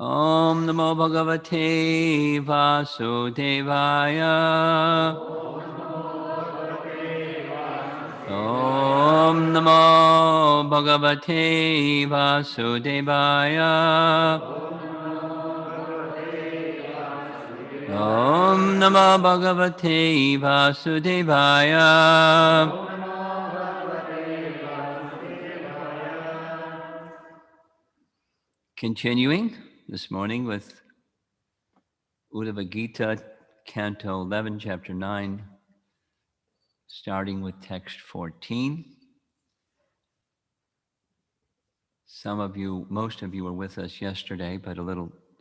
Om Namo Bhagavate Vasudevaya. Om Namo Bhagavate Vasudevaya. Om Namo Bhagavate Vasudevaya. Continuing this morning with Uddhava Gita, Canto 11, Chapter 9, starting with text 14. Most of you were with us yesterday, but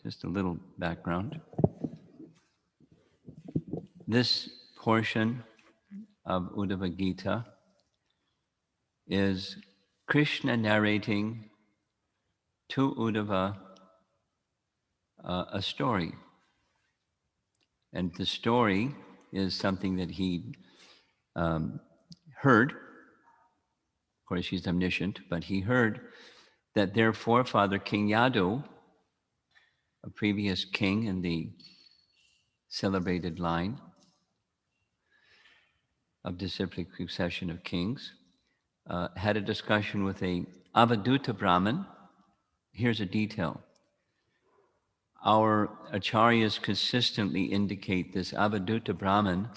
just a little background. This portion of Uddhava Gita is Krishna narrating to Uddhava a story. And the story is something that he heard. Of course, he's omniscient, but he heard that their forefather, King Yadu, a previous king in the celebrated line of disciplic succession of kings, had a discussion with a Avaduta Brahmin. Here's a detail. Our acharyas consistently indicate this Avaduta Brahmin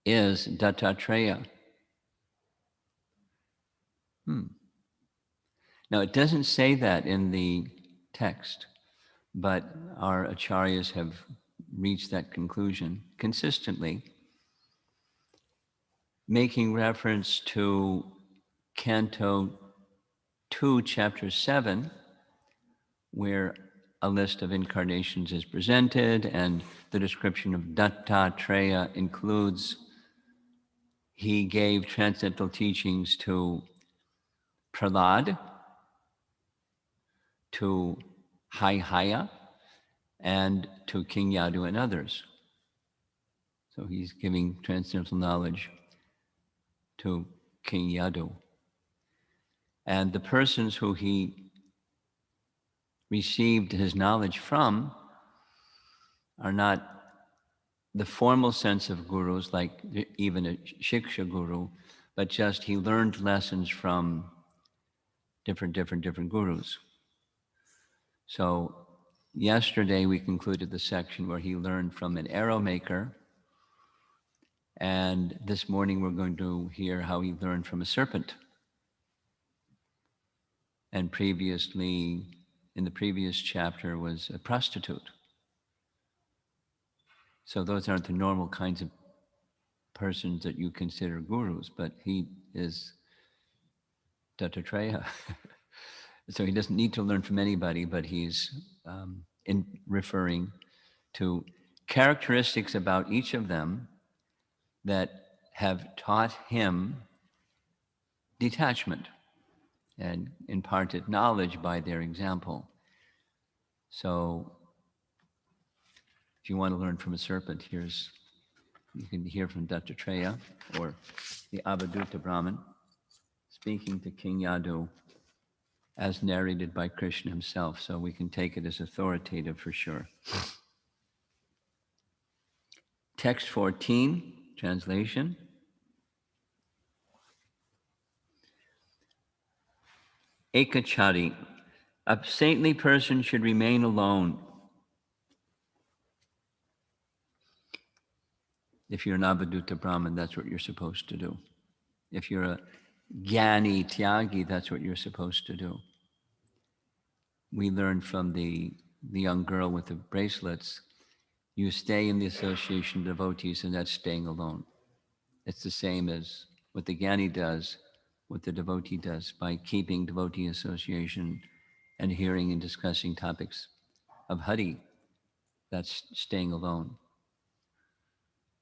is Dattatreya. Now, it doesn't say that in the text, but our acharyas have reached that conclusion consistently, making reference to Canto 2, Chapter 7, where a list of incarnations is presented, and the description of Dattatreya includes he gave transcendental teachings to Prahlad, to Haihaya, and to King Yadu and others. So he's giving transcendental knowledge to King Yadu. And the persons who he received his knowledge from are not the formal sense of gurus, like even a Shiksha guru, but just he learned lessons from different gurus. So yesterday we concluded the section where he learned from an arrow maker, and this morning we're going to hear how he learned from a serpent. And previously, in the previous chapter, was a prostitute. So those aren't the normal kinds of persons that you consider gurus, but he is Dattatreya. So he doesn't need to learn from anybody, but he's referring to characteristics about each of them that have taught him detachment and imparted knowledge by their example. So if you want to learn from a serpent, you can hear from Dattatreya or the Avaduta Brahmin speaking to King Yadu as narrated by Krishna himself. So we can take it as authoritative for sure. Text 14, translation. Ekachari, a saintly person should remain alone. If you're an Avaduta Brahmin, that's what you're supposed to do. If you're a Jnani Tyagi, that's what you're supposed to do. We learned from the young girl with the bracelets, you stay in the association of devotees, and that's staying alone. It's the same as what the Jnani does, what the devotee does, by keeping devotee association and hearing and discussing topics of Hari. That's staying alone.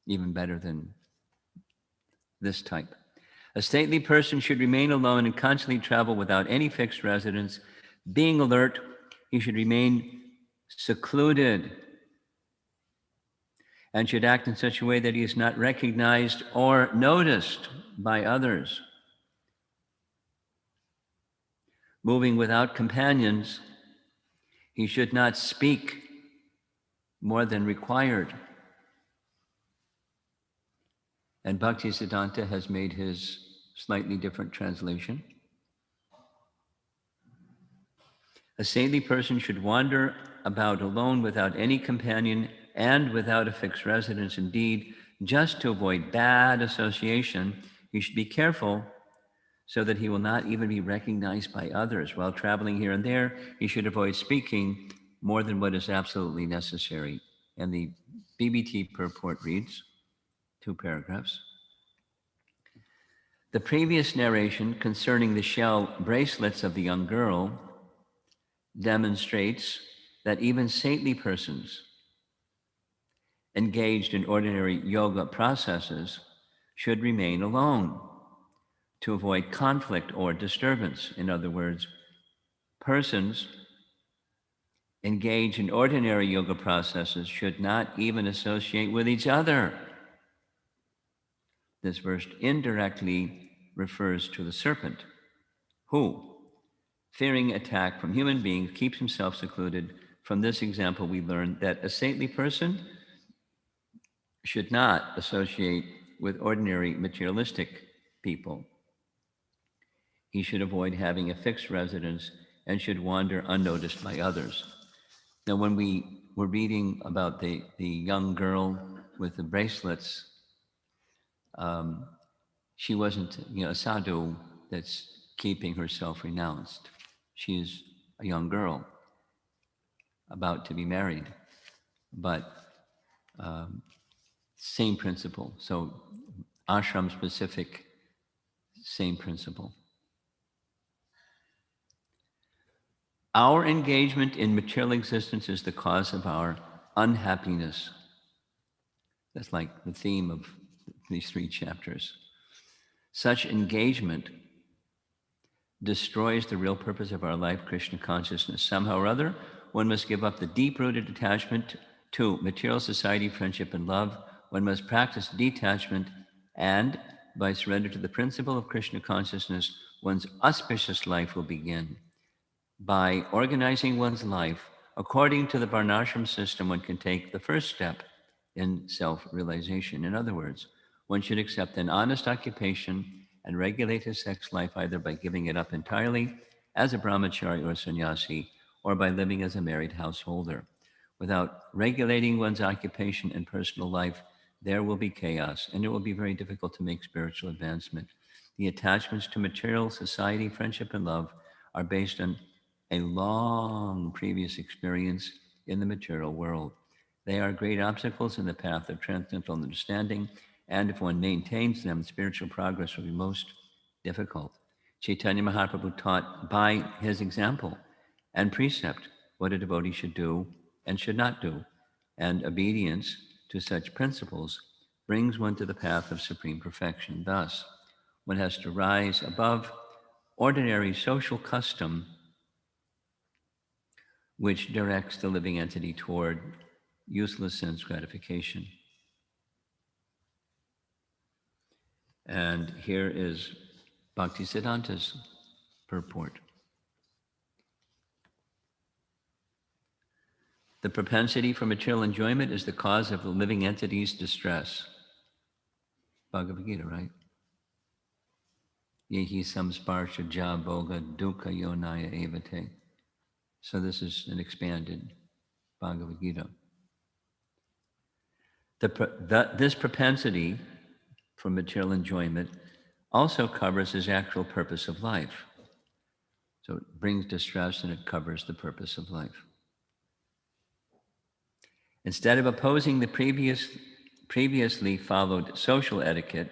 Even better than this type. A stately person should remain alone and constantly travel without any fixed residence. Being alert, he should remain secluded and should act in such a way that he is not recognized or noticed by others. Moving without companions, He should not speak more than required. And Bhaktisiddhanta has made his slightly different translation. A saintly person should wander about alone without any companion and without a fixed residence. Indeed, just to avoid bad association, he should be careful so that he will not even be recognized by others. While traveling here and there, he should avoid speaking more than what is absolutely necessary. And the BBT purport reads, 2 paragraphs. The previous narration concerning the shell bracelets of the young girl demonstrates that even saintly persons engaged in ordinary yoga processes should remain alone to avoid conflict or disturbance. In other words, persons engaged in ordinary yoga processes should not even associate with each other. This verse indirectly refers to the serpent, who, fearing attack from human beings, keeps himself secluded. From this example, we learn that a saintly person should not associate with ordinary materialistic people. He should avoid having a fixed residence and should wander unnoticed by others. Now, when we were reading about the young girl with the bracelets, she wasn't, a sadhu that's keeping herself renounced. She's a young girl about to be married, but same principle. So ashram specific, same principle. Our engagement in material existence is the cause of our unhappiness. That's like the theme of these 3 chapters. Such engagement destroys the real purpose of our life, Krishna consciousness. Somehow or other, one must give up the deep-rooted attachment to material society, friendship, and love. One must practice detachment, and by surrender to the principle of Krishna consciousness, one's auspicious life will begin. By organizing one's life according to the varnashram system, one can take the first step in self-realization. In other words, one should accept an honest occupation and regulate his sex life either by giving it up entirely as a brahmachari or sannyasi, or by living as a married householder. Without regulating one's occupation and personal life, there will be chaos, and it will be very difficult to make spiritual advancement. The attachments to material, society, friendship, and love are based on a long previous experience in the material world. They are great obstacles in the path of transcendental understanding, and if one maintains them, spiritual progress will be most difficult. Chaitanya Mahaprabhu taught by his example and precept what a devotee should do and should not do, and obedience to such principles brings one to the path of supreme perfection. Thus, one has to rise above ordinary social custom which directs the living entity toward useless sense gratification. And here is Bhaktisiddhanta's purport. The propensity for material enjoyment is the cause of the living entity's distress. Bhagavad Gita, right? Yehi samsparsha ja bhoga dukkha yonaya evate. So this is an expanded Bhagavad Gita. This propensity for material enjoyment also covers his actual purpose of life. So it brings distress and it covers the purpose of life. Instead of opposing the previously followed social etiquette,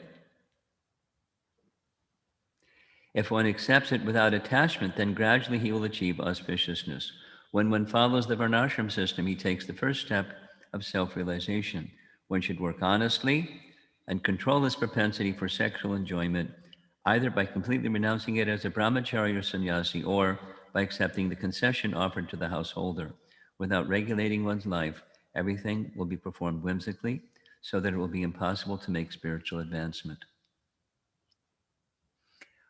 if one accepts it without attachment, then gradually he will achieve auspiciousness. When one follows the varnashram system, he takes the first step of self-realization. One should work honestly and control his propensity for sexual enjoyment, either by completely renouncing it as a brahmachari or sannyasi, or by accepting the concession offered to the householder. Without regulating one's life, everything will be performed whimsically, so that it will be impossible to make spiritual advancement.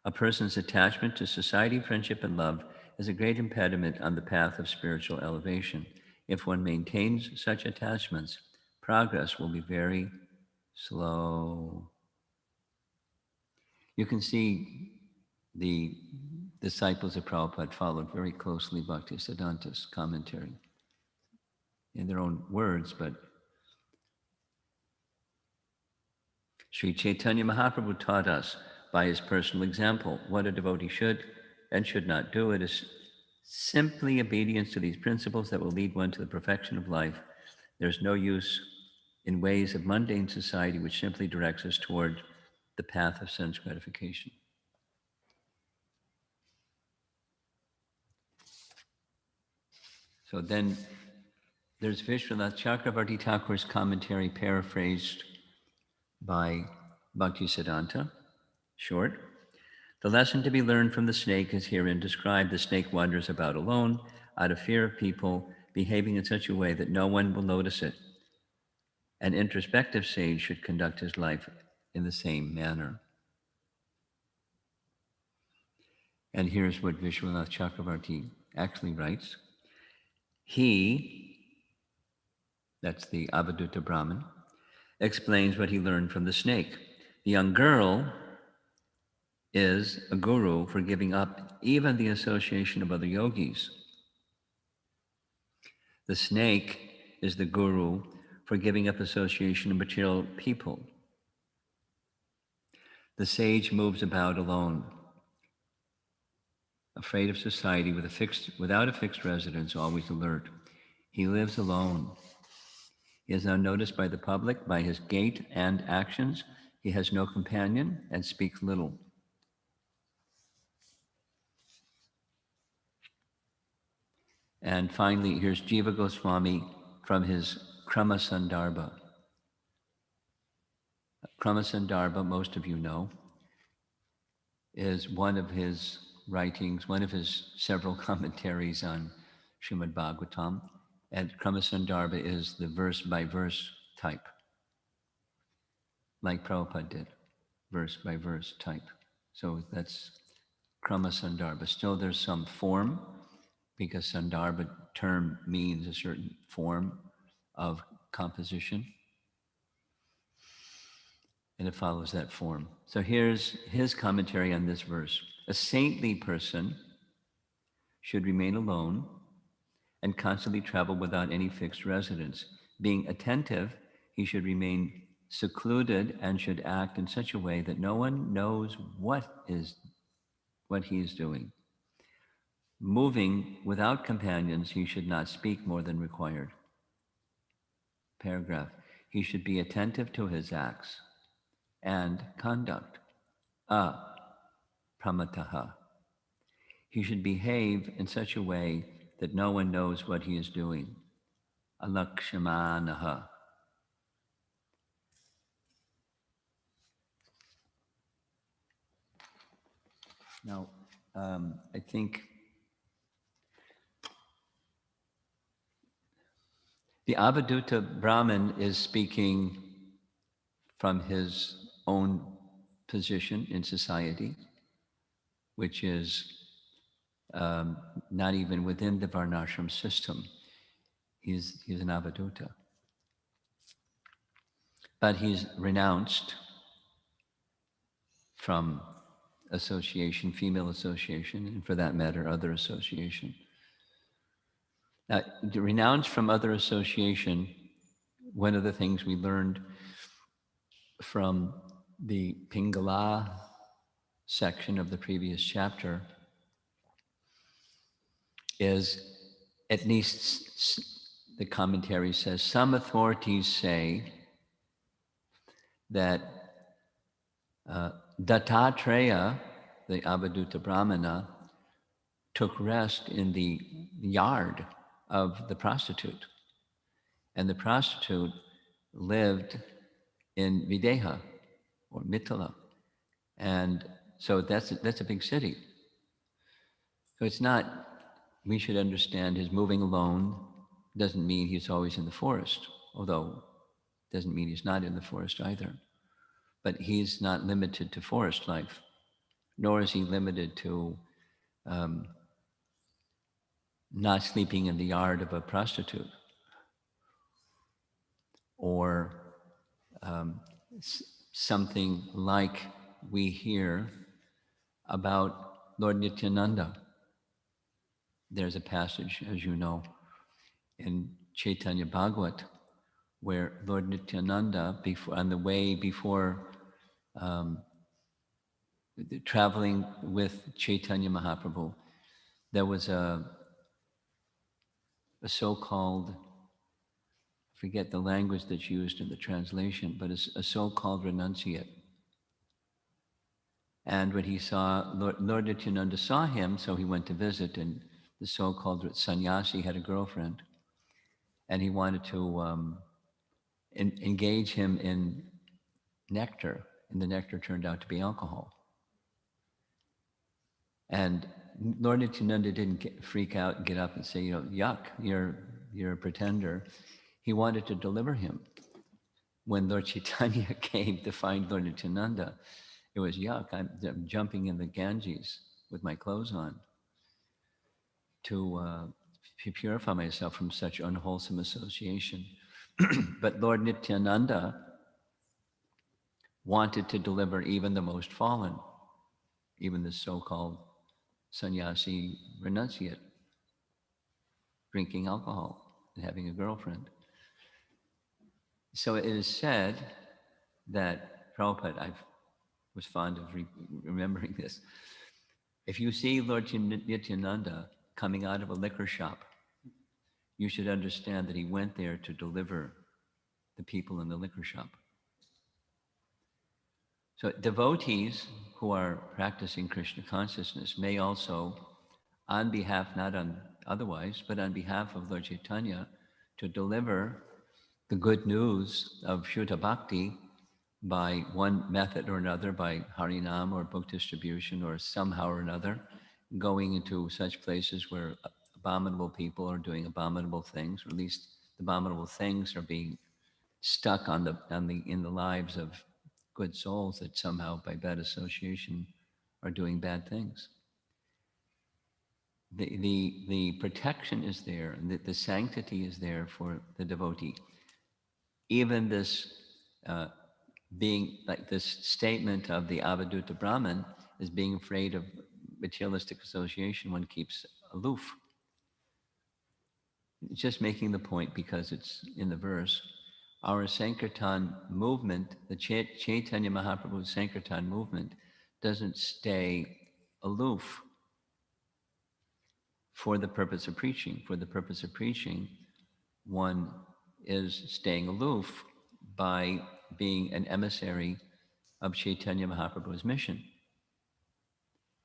A person's attachment to society, friendship, and love is a great impediment on the path of spiritual elevation. If one maintains such attachments, progress will be very slow. You can see the disciples of Prabhupada followed very closely Bhaktisiddhanta's commentary in their own words, but Sri Chaitanya Mahaprabhu taught us by his personal example what a devotee should and should not do. It is simply obedience to these principles that will lead one to the perfection of life. There's no use in ways of mundane society which simply directs us toward the path of sense gratification. So then there's Vishwanath Chakravarti Thakur's commentary paraphrased by Bhaktisiddhanta, short. The lesson to be learned from the snake is herein described. The snake wanders about alone, out of fear of people, behaving in such a way that no one will notice it. An introspective sage should conduct his life in the same manner. And here's what Vishwanath Chakravarti actually writes. He, that's the Avadhuta Brahmin, explains what he learned from the snake. The young girl is a guru for giving up even the association of other yogis. The snake is the guru for giving up association of material people. The sage moves about alone, afraid of society, without a fixed residence, always alert. He lives alone. He is unnoticed by the public, by his gait and actions. He has no companion and speaks little. And finally, here's Jiva Goswami from his Krama Sandarbha. Krama Sandarbha, most of you know, is one of his writings, one of his several commentaries on Srimad Bhagavatam. And Krama Sandarbha is the verse-by-verse type, like Prabhupada did, verse-by-verse type. So that's Krama Sandarbha. Still there's some form, because Sandarbha term means a certain form of composition, and it follows that form. So here's his commentary on this verse. A saintly person should remain alone and constantly travel without any fixed residence. Being attentive, he should remain secluded and should act in such a way that no one knows what he is doing. Moving without companions, he should not speak more than required. Paragraph. He should be attentive to his acts and conduct. Pramataha. He should behave in such a way that no one knows what he is doing. Alakshmanaha. Now, I think the Avadhuta Brahmin is speaking from his own position in society, which is not even within the Varnashram system. He's an Avadhuta. But he's renounced from association, female association, and for that matter, other association. Now, to renounce from other association, one of the things we learned from the Pingala section of the previous chapter is, at least the commentary says, some authorities say that Dattatreya, the Avadhuta Brahmana, took rest in the yard of the prostitute. And the prostitute lived in Videha or Mithila. And so that's a big city. So it's not, we should understand his moving alone doesn't mean he's always in the forest, although it doesn't mean he's not in the forest either. But he's not limited to forest life, nor is he limited to not sleeping in the yard of a prostitute, or um, something like we hear about Lord Nityananda. There's a passage, as you know, in Chaitanya Bhagavat, where Lord Nityananda, before, on the way before um, traveling with Chaitanya Mahaprabhu, there was a so-called, I forget the language that's used in the translation, but a so-called renunciate. And when he saw, Lord Nityananda saw him, so he went to visit, and the so-called sannyasi had a girlfriend, and he wanted to engage him in nectar, and the nectar turned out to be alcohol. And Lord Nityananda didn't freak out and get up and say, yuck, you're a pretender. He wanted to deliver him. When Lord Chaitanya came to find Lord Nityananda, it was yuck. I'm jumping in the Ganges with my clothes on to purify myself from such unwholesome association. But Lord Nityananda wanted to deliver even the most fallen, even the so-called sannyasi renunciate, drinking alcohol and having a girlfriend. So it is said that Prabhupada, I was fond of remembering this. If you see Lord Nityananda coming out of a liquor shop, you should understand that he went there to deliver the people in the liquor shop. So devotees who are practicing Krishna consciousness may also, on behalf, not on otherwise, but on behalf of Lord Chaitanya, to deliver the good news of Shuddha Bhakti by one method or another, by Harinam or book distribution or somehow or another, going into such places where abominable people are doing abominable things, or at least the abominable things are being stuck in the lives of good souls that somehow by bad association are doing bad things. The protection is there, and the sanctity is there for the devotee. Even this being like this statement of the Avadhuta Brahman is being afraid of materialistic association, one keeps aloof. It's just making the point because it's in the verse. Our Sankirtan movement, the Chaitanya Mahaprabhu's Sankirtan movement, doesn't stay aloof for the purpose of preaching. For the purpose of preaching, one is staying aloof by being an emissary of Chaitanya Mahaprabhu's mission.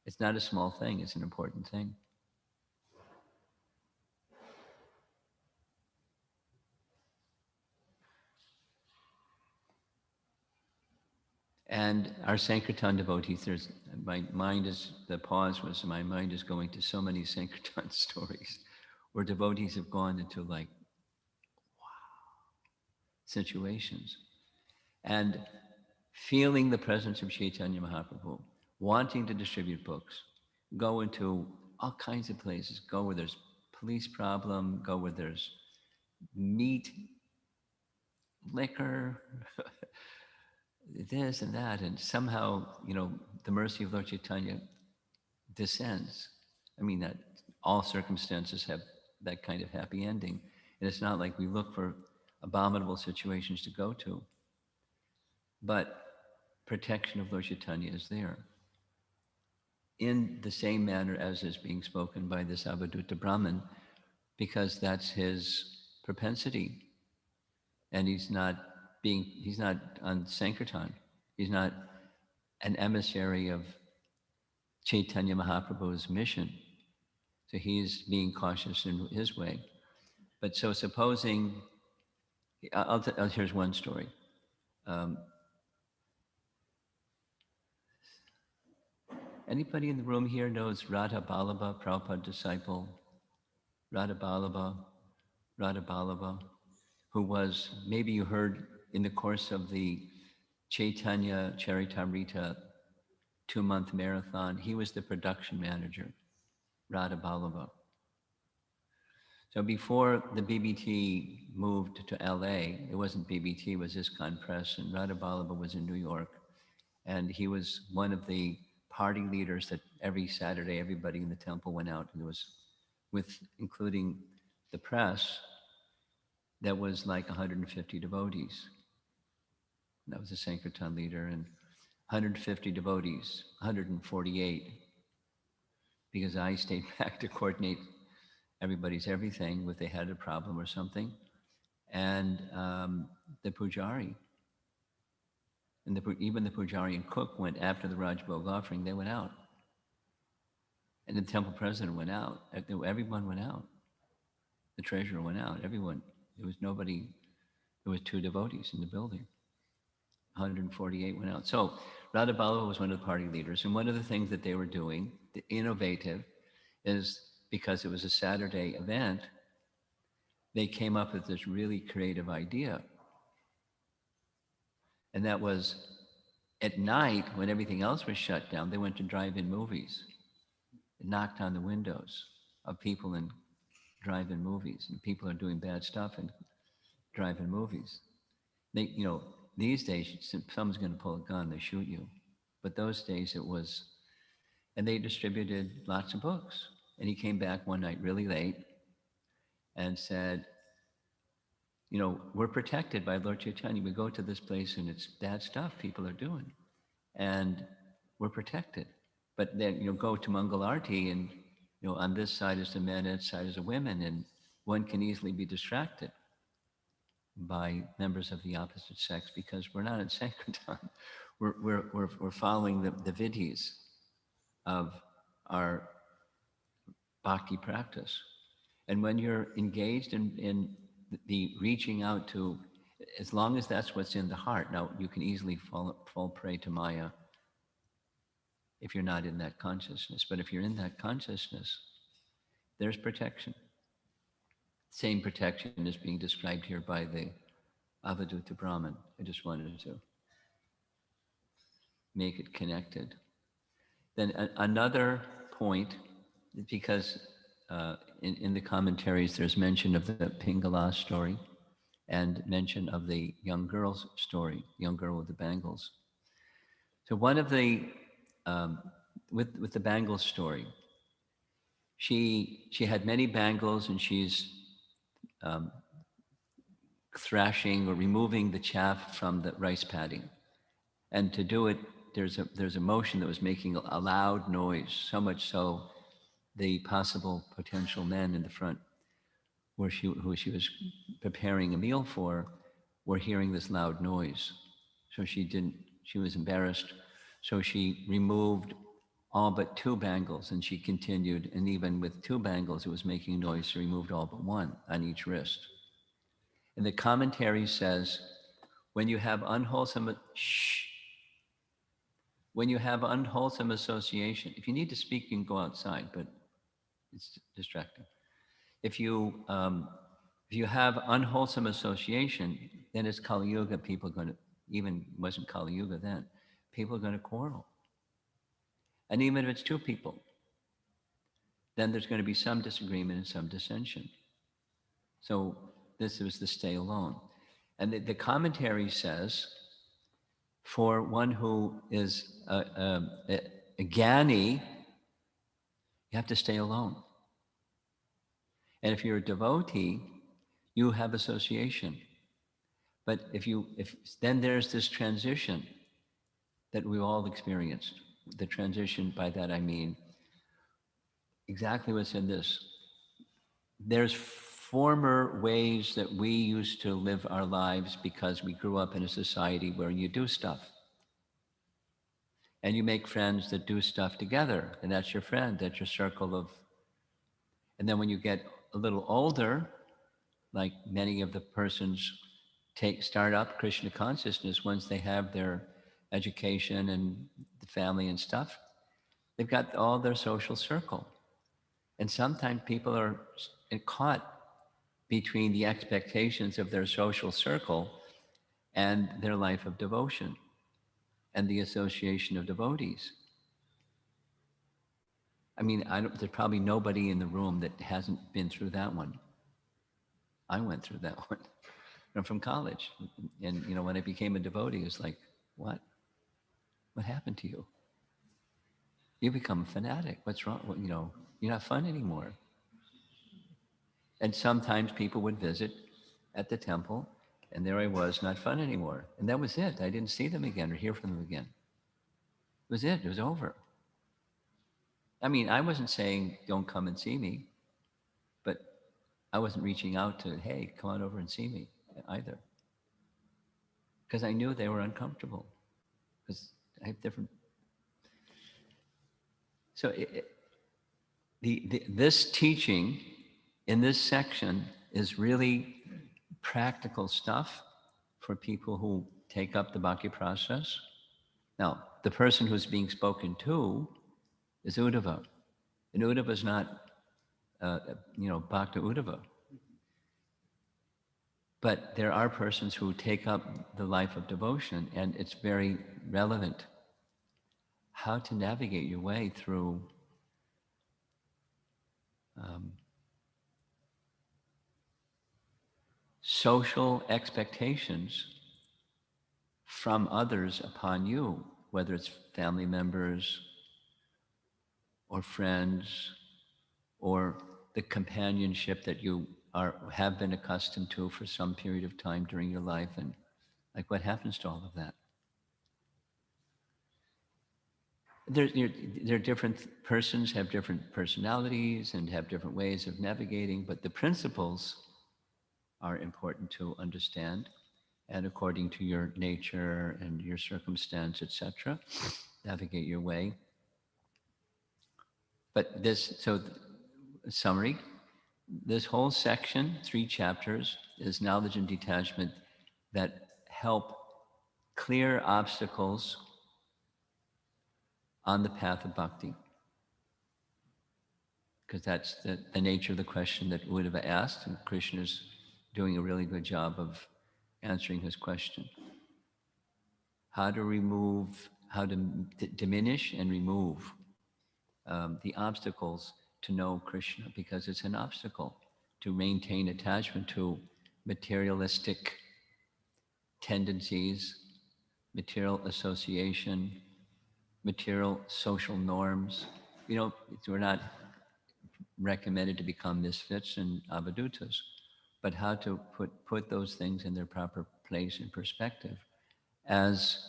It's not a small thing, it's an important thing. And our Sankirtan devotees, my mind is going to so many Sankirtan stories where devotees have gone into like, situations. And feeling the presence of Chaitanya Mahaprabhu, wanting to distribute books, go into all kinds of places, go where there's police problem, go where there's meat, liquor, this and that, and somehow, the mercy of Lord Chaitanya descends. I mean, that all circumstances have that kind of happy ending. And it's not like we look for abominable situations to go to, but protection of Lord Chaitanya is there in the same manner as is being spoken by this Avadhuta Brahman, because that's his propensity. And he's not on Sankirtan. He's not an emissary of Chaitanya Mahaprabhu's mission. So he's being cautious in his way. But so supposing, here's one story. Anybody in the room here knows Radha Ballabha, Prabhupada disciple? Radha Ballabha, who was, maybe you heard in the course of the Chaitanya Charitamrita 2-month marathon, he was the production manager, Radha Ballabha. So before the BBT moved to LA, it wasn't BBT, it was ISKCON Press, and Radha Ballabha was in New York. And he was one of the party leaders that every Saturday everybody in the temple went out, and there was, with including the press, that was like 150 devotees. That was the Sankirtan leader, and 150 devotees, 148, because I stayed back to coordinate everybody's everything if they had a problem or something. And the pujari, and even the pujari and cook went after the Rajbhog offering, they went out. And the temple president went out. Everyone went out. The treasurer went out. Everyone. There was nobody. There was 2 devotees in the building. 148 went out. So Radha Ballabha was one of the party leaders. And one of the things that they were doing, the innovative, is because it was a Saturday event, they came up with this really creative idea. And that was, at night, when everything else was shut down, they went to drive-in movies. It knocked on the windows of people in drive-in movies. And people are doing bad stuff in drive-in movies. They, these days, if someone's going to pull a gun, they shoot you. But those days it was, and they distributed lots of books. And he came back one night really late and said, we're protected by Lord Chaitanya. We go to this place and it's bad stuff people are doing. And we're protected. But then, go to Mangal Arti and, on this side is the men, that side is the women, and one can easily be distracted by members of the opposite sex because we're not in Sankirtan. We're following the vidhis of our bhakti practice. And when you're engaged in the reaching out to, as long as that's what's in the heart, now you can easily fall prey to Maya if you're not in that consciousness. But if you're in that consciousness, there's protection. Same protection is being described here by the Avadhuta Brahman. I just wanted to make it connected. Then another point, because in the commentaries there's mention of the Pingala story and mention of the young girl's story, young girl with the bangles. So one of the, with the bangles story, she had many bangles and she's thrashing or removing the chaff from the rice paddy. And to do it, there's a motion that was making a loud noise, so much so the possible potential men in the front who she was preparing a meal for were hearing this loud noise. So she was embarrassed. So she removed all but 2 bangles and she continued. And even with 2 bangles, it was making noise. She removed all but 1 on each wrist. And the commentary says, when you have unwholesome association, if you need to speak, you can go outside, but it's distracting. If you have unwholesome association, then it's Kali Yuga. People are going to, even wasn't Kali Yuga then, people are going to quarrel. And even if it's 2 people, then there's going to be some disagreement and some dissension. So this was the stay alone. And the commentary says, for one who is a jnani, you have to stay alone. And if you're a devotee, you have association. But then there's this transition that we've all experienced. The transition, by that I mean exactly what's in this. There's former ways that we used to live our lives because we grew up in a society where you do stuff. And you make friends that do stuff together. And that's your friend, that's your circle of. And then when you get a little older, like many of the persons start up Krishna consciousness once they have their education and the family and stuff, they've got all their social circle. And sometimes people are caught between the expectations of their social circle and their life of devotion and the association of devotees. I mean, there's probably nobody in the room that hasn't been through that one. I went through that one. I'm from college. And, when I became a devotee, it's like, what? What happened to you? You become a fanatic. What's wrong? Well, you're not fun anymore. And sometimes people would visit at the temple, and there I was, not fun anymore. And that was it. I didn't see them again or hear from them again. It was it. It was over. I mean, I wasn't saying, don't come and see me, but I wasn't reaching out to, hey, come on over and see me either. Because I knew they were uncomfortable. Because I have different. So this teaching in this section is really practical stuff for people who take up the bhakti process. Now, the person who's being spoken to is Uddhava. And Uddhava is not, Bhakta Uddhava. But there are persons who take up the life of devotion, and it's very relevant how to navigate your way through social expectations from others upon you, whether it's family members or friends or the companionship that you have been accustomed to for some period of time during your life, and like what happens to all of that. There are different persons have different personalities and have different ways of navigating, but the principles are important to understand, and according to your nature and your circumstance, etc., navigate your way. But summary, this whole section, 3 chapters, is knowledge and detachment that help clear obstacles on the path of bhakti. Because that's the nature of the question that Uddhava asked, and Krishna is doing a really good job of answering his question. How to diminish and remove the obstacles to know Krishna, because it's an obstacle to maintain attachment to materialistic tendencies, material association, material social norms. We're not recommended to become misfits and avadutas, but how to put those things in their proper place and perspective as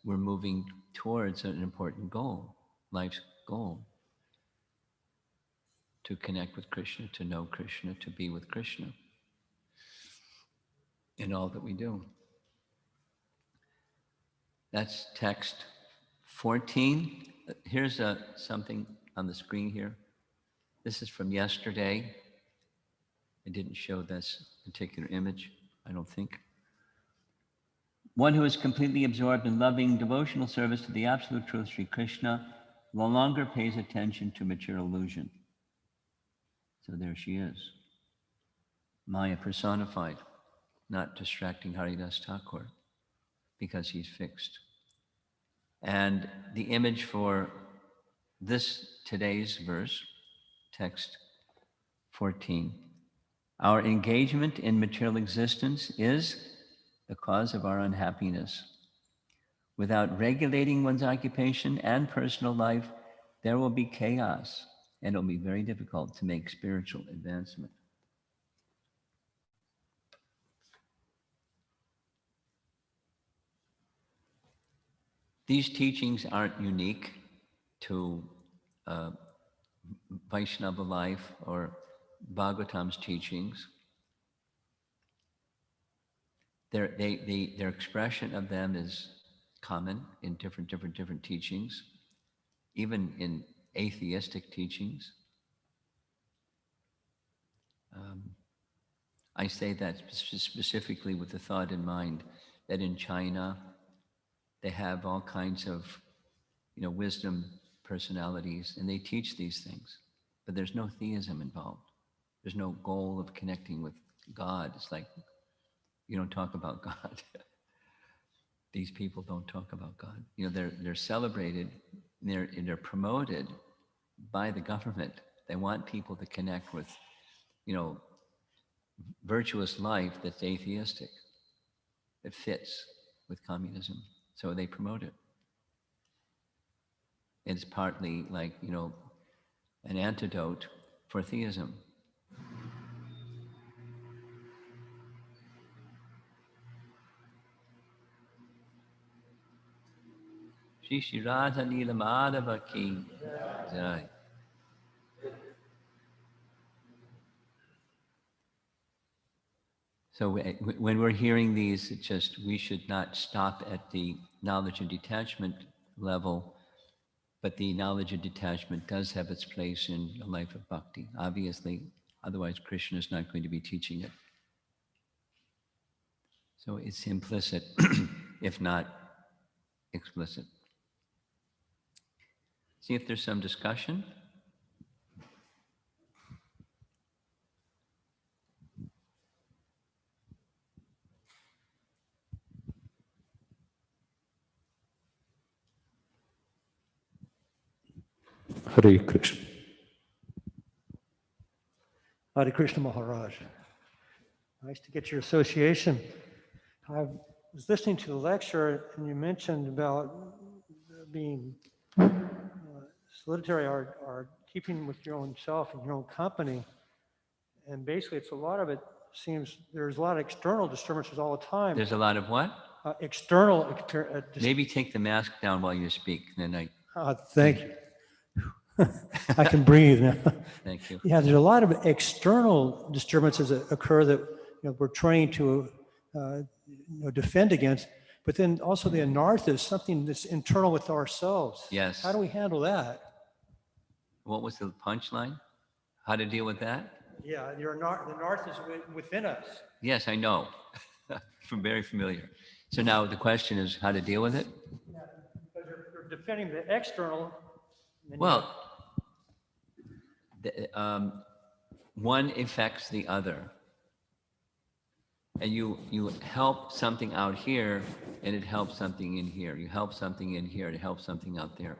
we're moving towards an important goal, life's goal, to connect with Krishna, to know Krishna, to be with Krishna in all that we do. That's text 14. Here's something on the screen here. This is from yesterday. I didn't show this particular image, I don't think. One who is completely absorbed in loving devotional service to the absolute truth, Sri Krishna, no longer pays attention to material illusion. So there she is. Maya personified, not distracting Haridas Thakur, because he's fixed. And the image for today's verse, text 14, our engagement in material existence is the cause of our unhappiness. Without regulating one's occupation and personal life, there will be chaos, and it will be very difficult to make spiritual advancement. These teachings aren't unique to Vaishnava life or Bhagavatam's teachings. Their expression of them is common in different teachings, even in atheistic teachings. I say that specifically with the thought in mind that in China, they have all kinds of, wisdom personalities, and they teach these things, but there's no theism involved. There's no goal of connecting with God. It's like, you don't talk about God. These people don't talk about God. They're celebrated, they're promoted by the government. They want people to connect with, virtuous life that's atheistic. It fits with communism. So they promote it. It's partly like, an antidote for theism. Shri Shri Radha Leela Madhava Ki Jai. So when we're hearing these, it's just we should not stop at the knowledge and detachment level, but the knowledge and detachment does have its place in a life of bhakti. Obviously, otherwise Krishna is not going to be teaching it. So it's implicit, if not explicit. See if there's some discussion. Hare Krishna. Hare Krishna Maharaj. Nice to get your association. I was listening to the lecture and you mentioned about being solitary or keeping with your own self and your own company. And basically it's a lot of it seems there's a lot of external disturbances all the time. There's a lot of what? Maybe take the mask down while you speak. Then thank you. I can breathe now. Thank you. Yeah, there's a lot of external disturbances that occur that we're trying to defend against, but then also the anartha is something that's internal with ourselves. Yes. How do we handle that? What was the punchline? How to deal with that? Yeah, the anartha is within us. Yes, I know. I'm very familiar. So now the question is how to deal with it? Yeah, because you're defending the external. Well, one affects the other. And you help something out here, and it helps something in here. You help something in here, it helps something out there.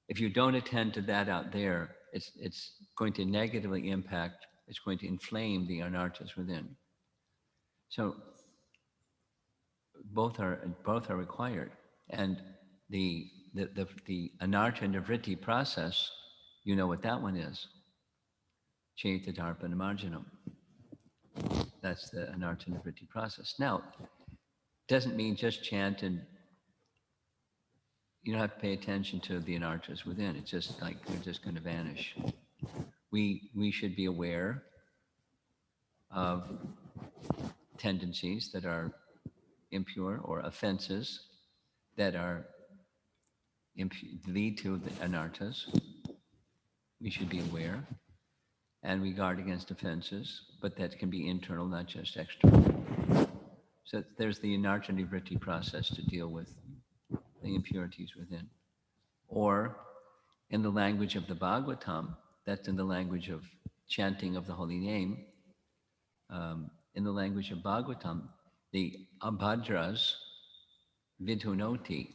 If you don't attend to that out there, it's going to negatively impact, it's going to inflame the anarthas within. So both are required. And the anartha and vritti process, you know what that one is. Chaita Dharpana Marjanam. That's the anartha and vritti process. Now, doesn't mean just chant and you don't have to pay attention to the anarthas within. It's just like they're just going to vanish. We should be aware of tendencies that are impure or offenses that are lead to the anarthas. We should be aware and we guard against offenses, but that can be internal, not just external. So there's the anartha nivritti process to deal with the impurities within. Or in the language of the Bhagavatam, that's in the language of chanting of the holy name, in the language of Bhagavatam, the abhadras vidhunoti,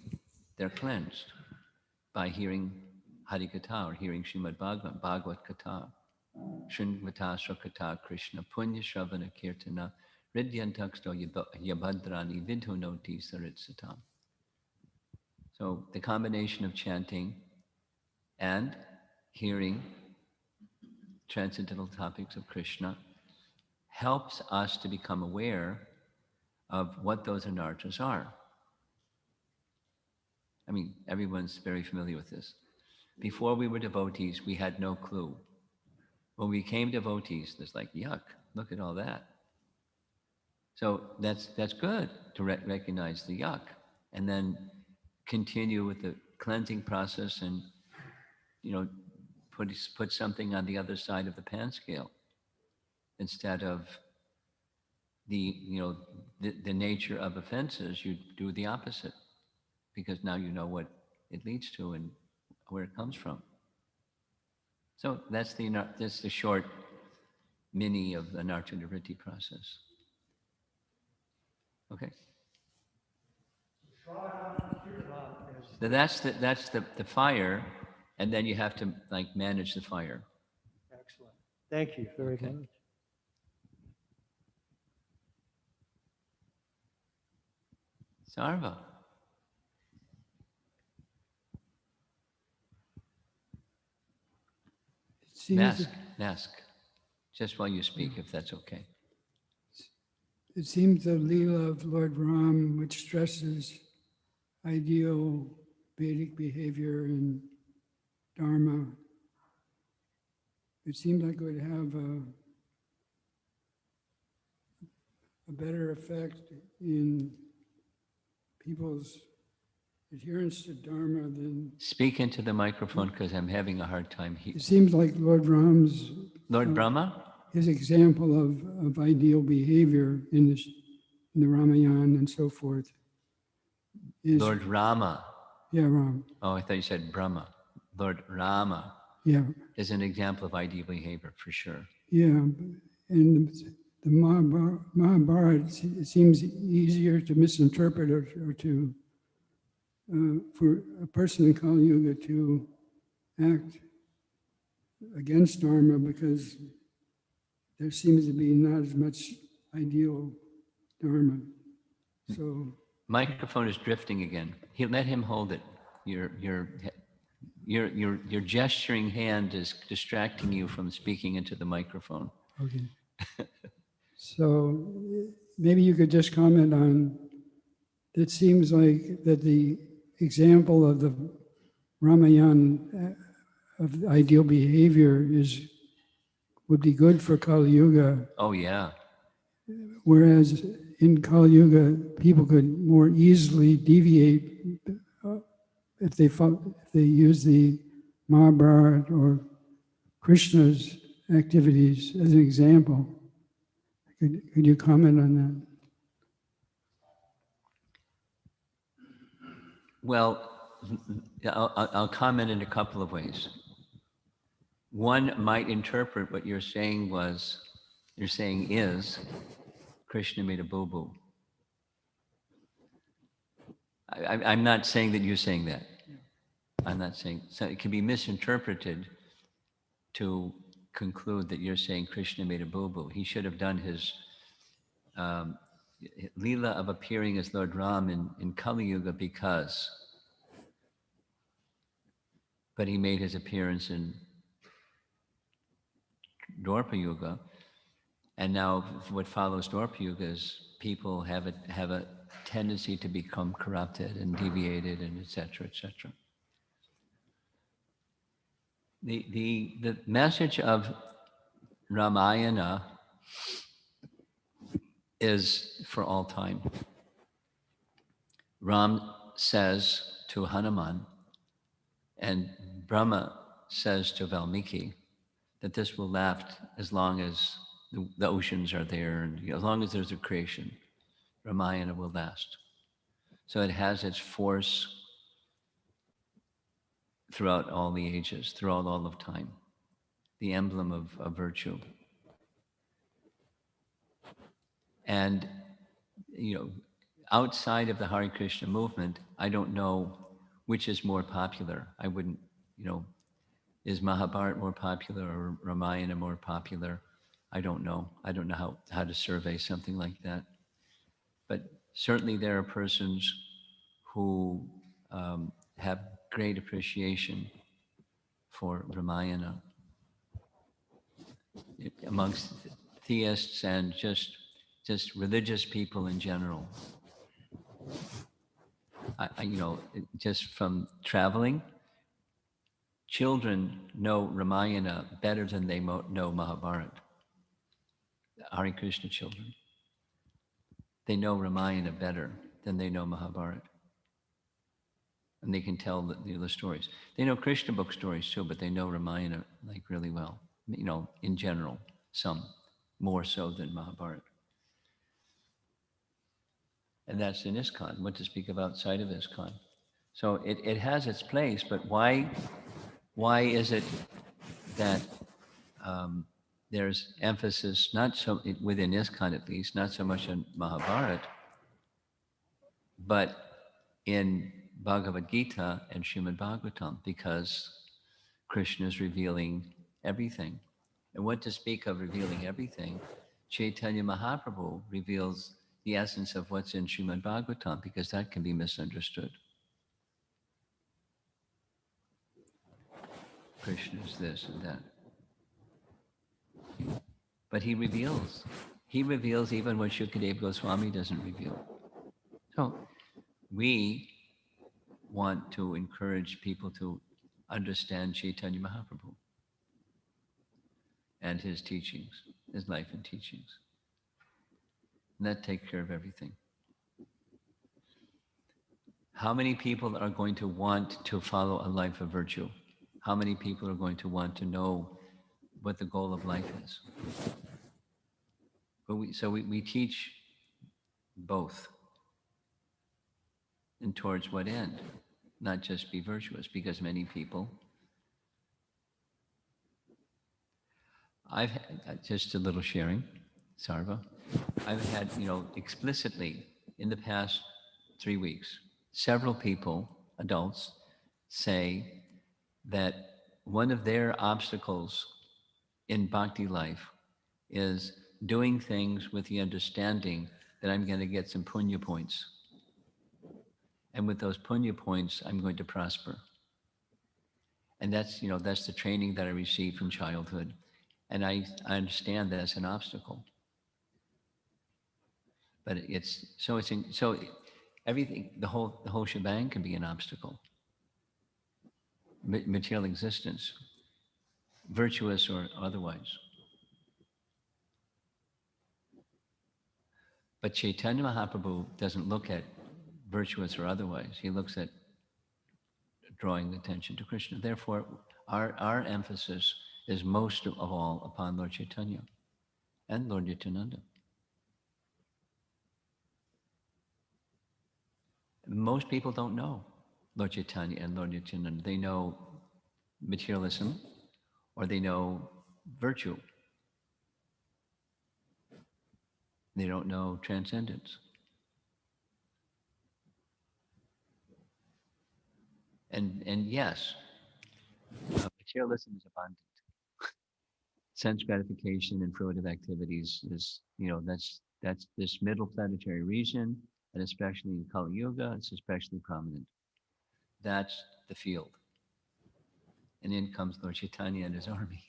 they're cleansed by hearing Harikatha or hearing Srimad Bhagavad Katha. Srinvata Srakata Krishna Punya Shravana Kirtana Ridyantaksto Yabhadrani Vidhunoti Saritsatam. So the combination of chanting and hearing transcendental topics of Krishna helps us to become aware of what those anarthas are. I mean, everyone's very familiar with this. Before we were devotees, we had no clue. When we became devotees, it's like, yuck, look at all that. So that's good to recognize the yuck and then continue with the cleansing process and, put something on the other side of the pan scale instead of the nature of offenses. You do the opposite because now you know what it leads to and where it comes from. So that's the short mini of the anartha nivritti process. Okay. So that's the fire, and then you have to manage the fire. Excellent. Thank you very much. Sarva. It seems, Ask. Just while you speak, if that's okay. it seems the Leela of Lord Ram, which stresses ideal Vedic behavior and Dharma, it seemed like it would have a better effect in people's adherence to Dharma than... Speak into the microphone because I'm having a hard time It hearing. seems like Lord Ram's... Lord Brahma? His example of ideal behavior in the Ramayana and so forth is... Lord Rama. Yeah, Ram. Oh, I thought you said Brahma. Lord Rama Yeah, is an example of ideal behavior, for sure. yeah. And the Mahabharata, it seems easier to misinterpret or to... for a person in Kali Yuga to act against Dharma because there seems to be not as much ideal Dharma. So Microphone is drifting again. Let him hold it. Your gesturing hand is distracting you from speaking into the microphone. okay. So maybe you could just comment on, it seems like that the example of the Ramayana of ideal behavior would be good for Kali Yuga, Oh, yeah. whereas in Kali Yuga, people could more easily deviate if they use the Mahabharata or Krishna's activities as an example. Could you comment on that? Well, I'll comment in a couple of ways. One might interpret what you're saying is, Krishna made a boo-boo. I'm not saying that you're saying that. I'm not saying, so it can be misinterpreted to conclude that you're saying Krishna made a boo-boo. He should have done his Leela of appearing as Lord Ram in Kali Yuga but he made his appearance in Dwapara Yuga, and now what follows Dwapara Yuga is people have a tendency to become corrupted and deviated and et cetera, et cetera. The message of Ramayana is for all time. Ram says to Hanuman, and Brahma says to Valmiki, that this will last as long as the oceans are there, and as long as there's a creation, Ramayana will last. So it has its force throughout all the ages, throughout all of time, the emblem of virtue. And, outside of the Hare Krishna movement, I don't know which is more popular. I wouldn't, is Mahabharata more popular or Ramayana more popular? I don't know. I don't know how to survey something like that. But certainly there are persons who have great appreciation for Ramayana amongst theists and just religious people in general. Just from traveling, children know Ramayana better than they know Mahabharata. Hare Krishna children. They know Ramayana better than they know Mahabharata. And they can tell the stories. They know Krishna book stories too, but they know Ramayana like really well. In general, some more so than Mahabharata. And that's in ISKCON. What to speak of outside of ISKCON? So it has its place, but why is it that there's emphasis, not so within ISKCON at least, not so much on Mahabharata, but in Bhagavad Gita and Srimad Bhagavatam, because Krishna is revealing everything. And what to speak of revealing everything? Chaitanya Mahaprabhu reveals the essence of what's in Srimad Bhagavatam, because that can be misunderstood. Krishna is this and that. But he reveals. He reveals even what Shukadeva Goswami doesn't reveal. So we want to encourage people to understand Chaitanya Mahaprabhu and his teachings, his life and teachings. And that takes care of everything. How many people are going to want to follow a life of virtue? How many people are going to want to know what the goal of life is? But we teach both. And towards what end? Not just be virtuous, because many people, I've had, just a little sharing, Sarva, I've had, explicitly in the past 3 weeks, several people, adults, say that one of their obstacles in bhakti life is doing things with the understanding that I'm going to get some punya points. And with those punya points, I'm going to prosper. And that's the training that I received from childhood. And I understand that's an obstacle. But so everything, the whole shebang can be an obstacle. Material existence, virtuous or otherwise. But Chaitanya Mahaprabhu doesn't look at virtuous or otherwise. He looks at drawing attention to Krishna. Therefore, our emphasis is most of all upon Lord Chaitanya and Lord Nityananda. Most people don't know Lord Chaitanya and Lord Nityananda. They know materialism or they know virtue. They don't know transcendence. And yes, materialism is abundant. Sense gratification and fruitive activities is, that's this middle planetary region, and especially in Kali Yuga, it's especially prominent. That's the field. And in comes Lord Chaitanya and his army,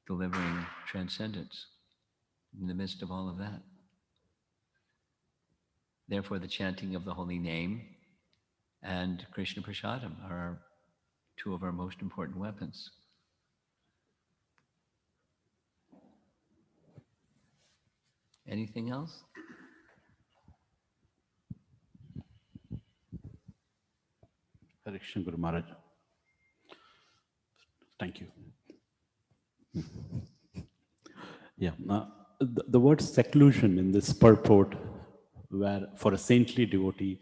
delivering transcendence in the midst of all of that. Therefore, the chanting of the holy name and Krishna Prasadam are two of our most important weapons. Anything else? Hare Krishna Guru Maharaj. Thank you. Yeah, the word seclusion in this purport, where for a saintly devotee,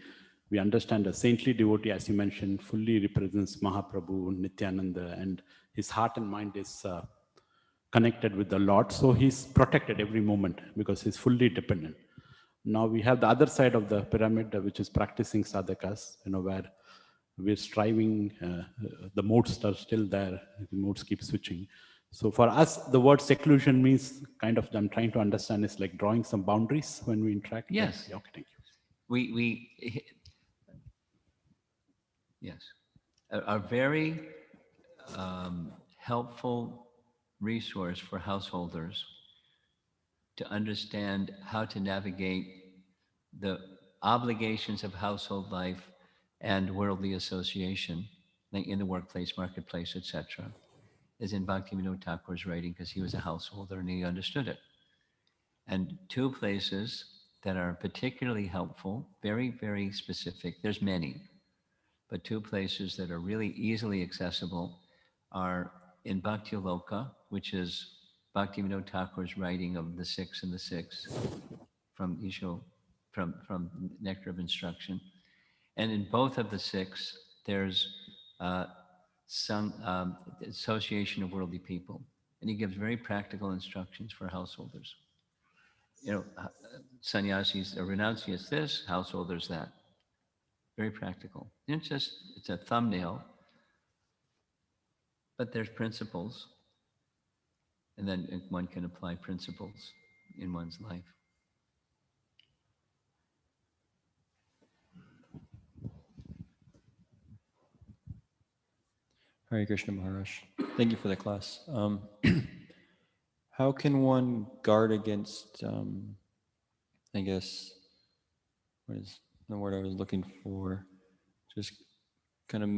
we understand a saintly devotee, as you mentioned, fully represents Mahaprabhu, Nityananda, and his heart and mind is connected with the Lord. So he's protected every moment because he's fully dependent. Now we have the other side of the pyramid, which is practicing sadhakas, where we're striving, the modes are still there, the modes keep switching. So for us, the word seclusion means kind of, I'm trying to understand, is like drawing some boundaries when we interact. Yes. Yeah, okay, thank you. Yes. A very helpful resource for householders to understand how to navigate the obligations of household life and worldly association, like in the workplace, marketplace, etc., is in Bhaktivinoda Thakur's writing, because he was a householder and he understood it. And two places that are particularly helpful, very, very specific, there's many, but two places that are really easily accessible are in Bhakti Loka, which is Bhaktivinoda Thakur's writing of the Six and the Six from Isho, from Nectar of Instruction. And in both of the six, there's some association of worldly people. And he gives very practical instructions for householders. Sannyasis or renunciates this, householders that. Very practical. It's a thumbnail, but there's principles. And then one can apply principles in one's life. Hare Krishna Maharaj. Thank you for the class. How can one guard against, I guess, what is the word I was looking for? Just kind of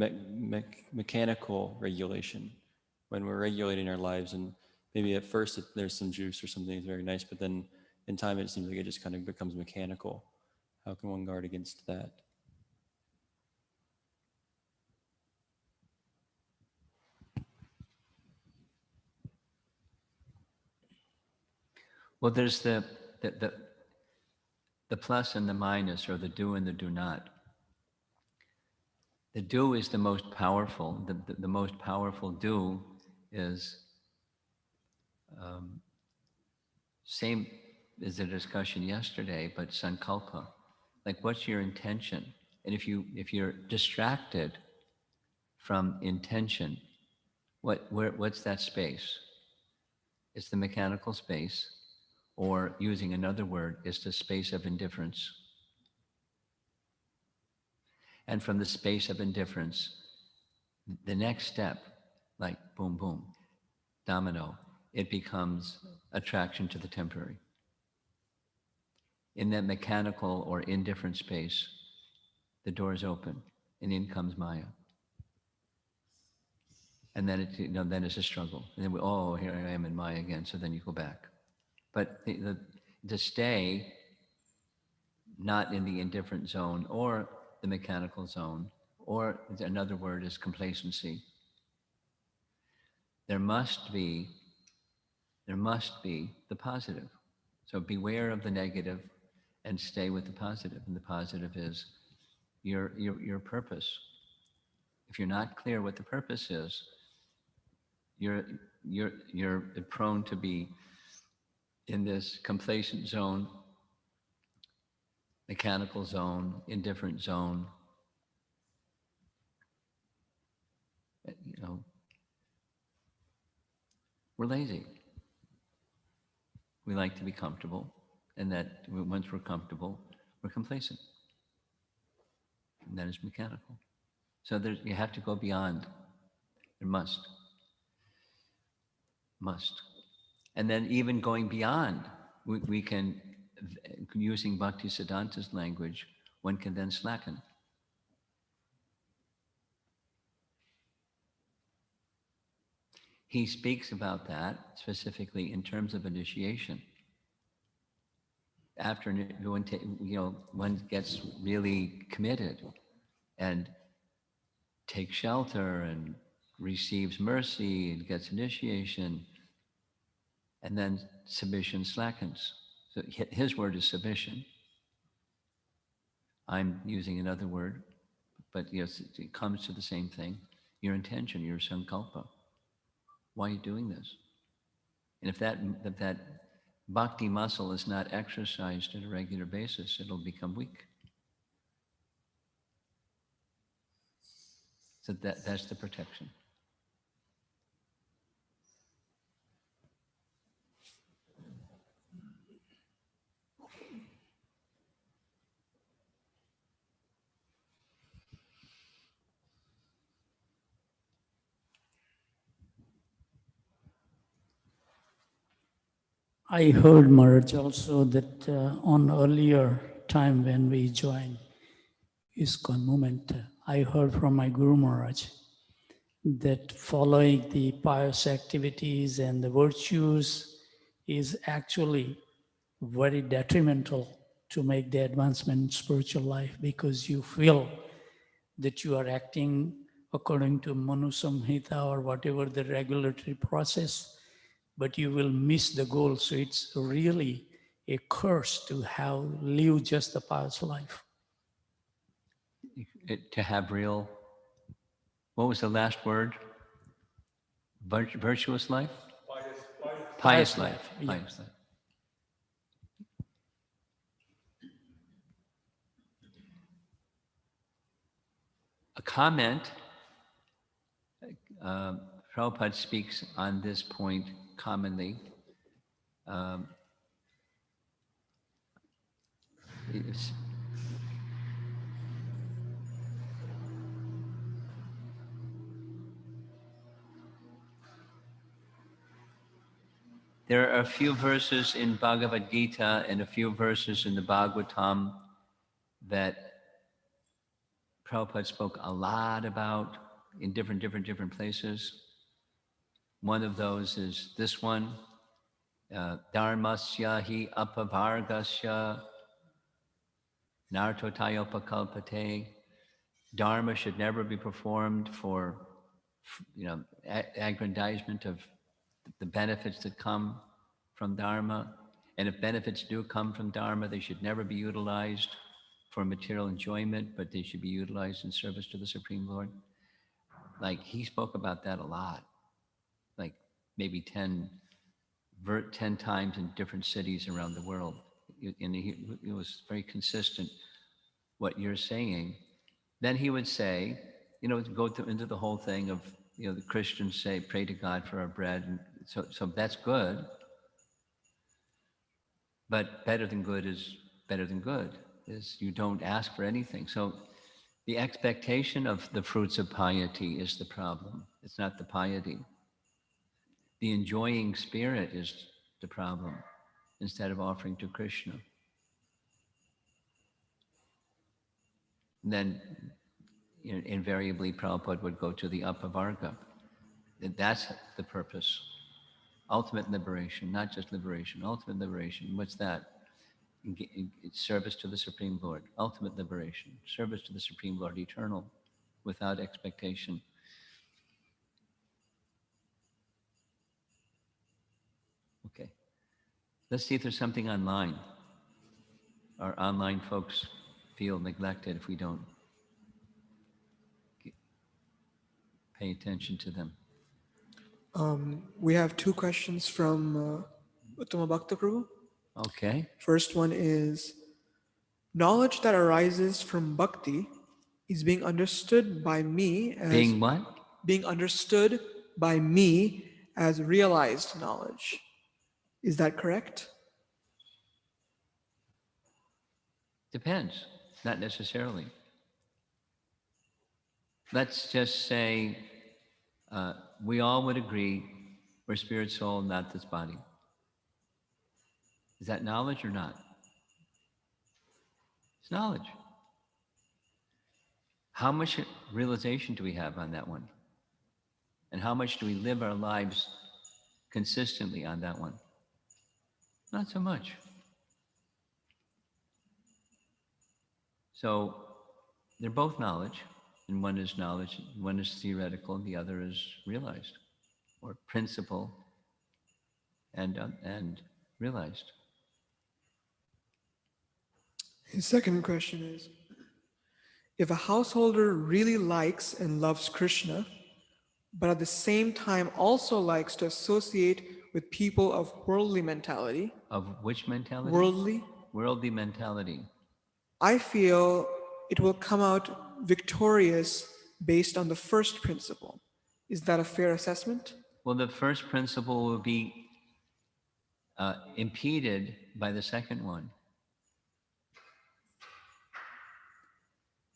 mechanical regulation when we're regulating our lives. And maybe at first there's some juice or something that's very nice, but then in time it seems like it just kind of becomes mechanical. How can one guard against that? Well, there's the plus and the minus, or the do and the do not. The do is the most powerful. The most powerful do is same as the discussion yesterday, but sankalpa. Like, what's your intention? And if you're distracted from intention, what's that space? It's the mechanical space, or using another word, it's the space of indifference. And from the space of indifference, the next step, like boom, boom, domino, it becomes attraction to the temporary. In that mechanical or indifferent space, the doors open and in comes Maya. And then then it's a struggle. And then oh, here I am in Maya again. So then you go back. But to stay not in the indifferent zone or the mechanical zone, or another word is complacency. There must be the positive. So beware of the negative and stay with the positive. And the positive is your purpose. If you're not clear what the purpose is, you're prone to be in this complacent zone, mechanical zone, indifferent zone. We're lazy. We like to be comfortable, and that once we're comfortable, we're complacent. And that is mechanical. So you have to go beyond. There must. And then even going beyond, we can, using Bhaktisiddhanta's language, one can then slacken. He speaks about that specifically in terms of initiation. After one gets really committed and takes shelter and receives mercy and gets initiation, and then submission slackens. So his word is submission. I'm using another word, but yes, it comes to the same thing. Your intention, your sankalpa. Why are you doing this? And if that bhakti muscle is not exercised on a regular basis, it'll become weak. So that's the protection. I heard, Maharaj, also that on earlier time when we joined ISKCON movement, I heard from my Guru Maharaj that following the pious activities and the virtues is actually very detrimental to make the advancement in spiritual life, because you feel that you are acting according to Manu Samhita or whatever the regulatory process, but you will miss the goal. So it's really a curse to live just a pious life. To have real, what was the last word? Virtuous life? Pious life. Yeah. Pious life. A comment, Prabhupada speaks on this point commonly. It's- There are a few verses in Bhagavad Gita and a few verses in the Bhagavatam that Prabhupada spoke a lot about in different places. One of those is this one, Dharmasya hi apavargasya nartotayopakalpate. Dharma should never be performed for, aggrandizement of the benefits that come from Dharma. And if benefits do come from Dharma, they should never be utilized for material enjoyment, but they should be utilized in service to the Supreme Lord. Like, he spoke about that a lot, like maybe 10 times in different cities around the world. And it was very consistent, what you're saying. Then he would say, into the whole thing of, the Christians say, pray to God for our bread. And so that's good. But better than good is better than good, is you don't ask for anything. So the expectation of the fruits of piety is the problem. It's not the piety. The enjoying spirit is the problem, instead of offering to Krishna. And then invariably Prabhupada would go to the Apavarga. That's the purpose. Ultimate liberation, not just liberation, ultimate liberation. What's that? It's service to the Supreme Lord. Ultimate liberation, service to the Supreme Lord, eternal, without expectation. Okay. Let's see if there's something online. Our online folks feel neglected if we don't pay attention to them. We have two questions from Uttama Bhakta Prabhu. Okay. First one is, knowledge that arises from bhakti is being understood by me as Being what? being understood by me as realized knowledge. Is that correct? Depends. Not necessarily. Let's just say we all would agree we're spirit, soul, not this body. Is that knowledge or not? It's knowledge. How much realization do we have on that one? And how much do we live our lives consistently on that one? Not so much. So they're both knowledge, and one is knowledge, one is theoretical, and the other is realized, or principle and realized. His second question is, if a householder really likes and loves Krishna, but at the same time also likes to associate with people of worldly mentality. Of which mentality? Worldly. Worldly mentality. I feel it will come out victorious based on the first principle. Is that a fair assessment? Well, the first principle will be impeded by the second one.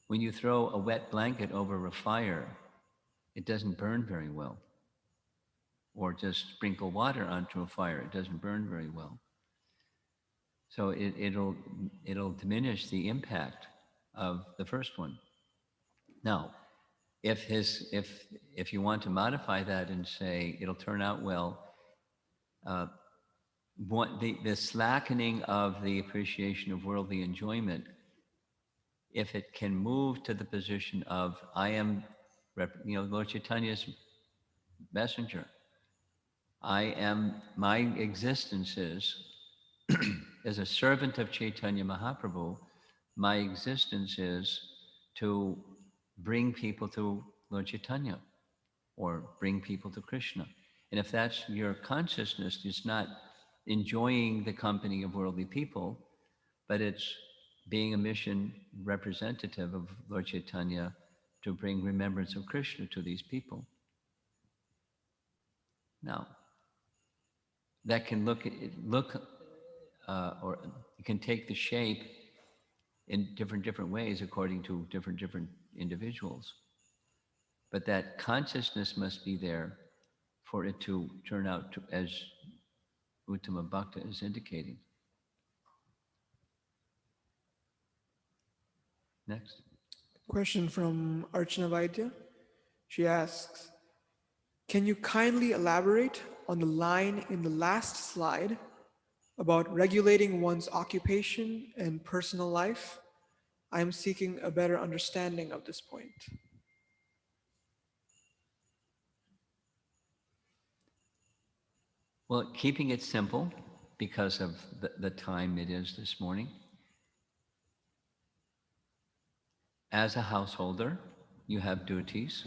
When you throw a wet blanket over a fire, it doesn't burn very well. Or just sprinkle water onto a fire, it doesn't burn very well. So it'll diminish the impact of the first one. Now, if you want to modify that and say it'll turn out well, the slackening of the appreciation of worldly enjoyment, if it can move to the position of I am, Lord Chaitanya's messenger. My existence is, as a servant of Chaitanya Mahaprabhu, my existence is to bring people to Lord Chaitanya or bring people to Krishna. And if that's your consciousness, it's not enjoying the company of worldly people, but it's being a mission representative of Lord Chaitanya to bring remembrance of Krishna to these people. Now, that can or it can take the shape in different ways according to different individuals. But that consciousness must be there for it to turn out as Uttama Bhakta is indicating. Next. Question from Archana Vaidya. She asks, can you kindly elaborate on the line in the last slide about regulating one's occupation and personal life? I am seeking a better understanding of this point. Well, keeping it simple because of the time it is this morning. As a householder, you have duties,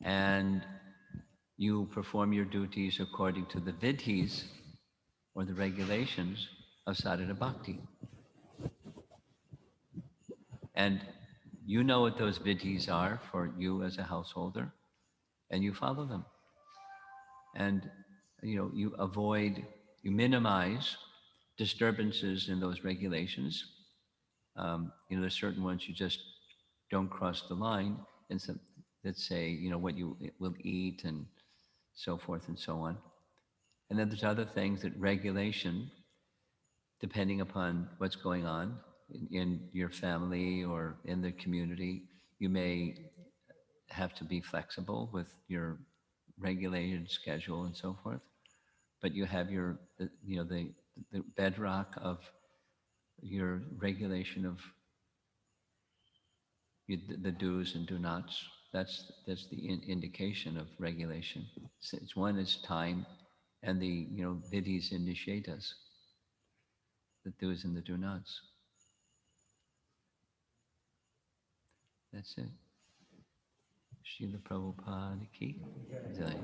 and you perform your duties according to the vidhis, or the regulations of Sadhana Bhakti. And you know what those vidhis are for you as a householder, and you follow them. And you minimize disturbances in those regulations. There's certain ones you just don't cross the line, and some that say, what you will eat and so forth and so on. And then there's other things that regulation, depending upon what's going on in your family or in the community, you may have to be flexible with your regulated schedule and so forth. But you have the bedrock of your regulation of the do's and do nots. That's the indication of regulation. One is time, and the vidhis initiate us, the do's and the do nots. That's it. Srila Prabhupada ki jai.